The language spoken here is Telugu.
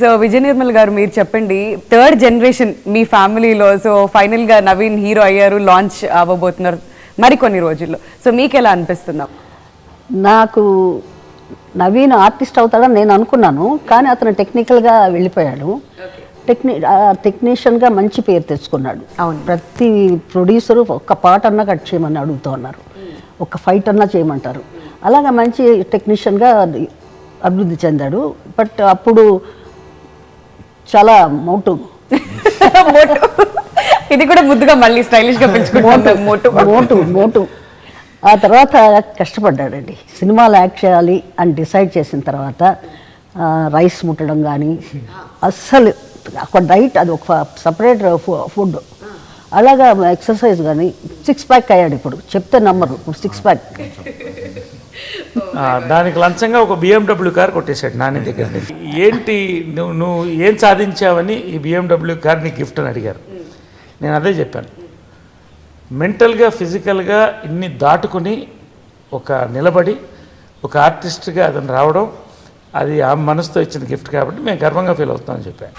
సో విజయ నిర్మల్ గారు మీరు చెప్పండి, థర్డ్ జనరేషన్ మీ ఫ్యామిలీలో, సో ఫైనల్ గా నవీన్ హీరో అయ్యారు, లాంచ్ అవ్వబోతున్నారు మరికొన్ని రోజుల్లో. సో మీకు ఎలా అనిపిస్తుందా? నాకు నవీన్ ఆర్టిస్ట్ అవుతాడని నేను అనుకున్నాను, కానీ అతను టెక్నికల్గా వెళ్ళిపోయాడు. టెక్నీషియన్గా మంచి పేరు తెచ్చుకున్నాడు. అవును. ప్రతి ప్రొడ్యూసరు ఒక్క పాట అన్నా కట్ చేయమని అడుగుతూ ఉన్నారు, ఒక ఫైట్ అన్నా చేయమంటారు. అలాగా మంచి టెక్నీషియన్గా అభివృద్ధి చెందాడు. బట్ అప్పుడు చాలా మోటు ఇది కూడా ముద్దుగా మళ్ళీ స్టైలిష్ గా పిలుచుకుంటాం మోటు మోటు మోటు. ఆ తర్వాత కష్టపడ్డాడండి. సినిమాలు యాక్ట్ చేయాలి అని డిసైడ్ చేసిన తర్వాత రైస్ ముట్టడం కానీ, అస్సలు ఒక డైట్, అది ఒక సపరేట్ ఫుడ్, అలాగా ఎక్సర్సైజ్ కానీ. 6 ప్యాక్ అయ్యాడు ఇప్పుడు, చెప్తే నమ్మరు. 6 ప్యాక్. దానికి లంచంగా ఒక BMW కార్ కొట్టేశాడు నాని దగ్గర. ఏంటి నువ్వు ఏం సాధించావని ఈ BMW కార్ నీ గిఫ్ట్ అని అడిగారు. నేను అదే చెప్పాను, మెంటల్గా ఫిజికల్గా ఇన్ని దాటుకుని ఒక నిలబడి ఒక ఆర్టిస్ట్గా అతను రావడం, అది ఆ మనసుతో ఇచ్చిన గిఫ్ట్ కాబట్టి మేము గర్వంగా ఫీల్ అవుతామని చెప్పాను.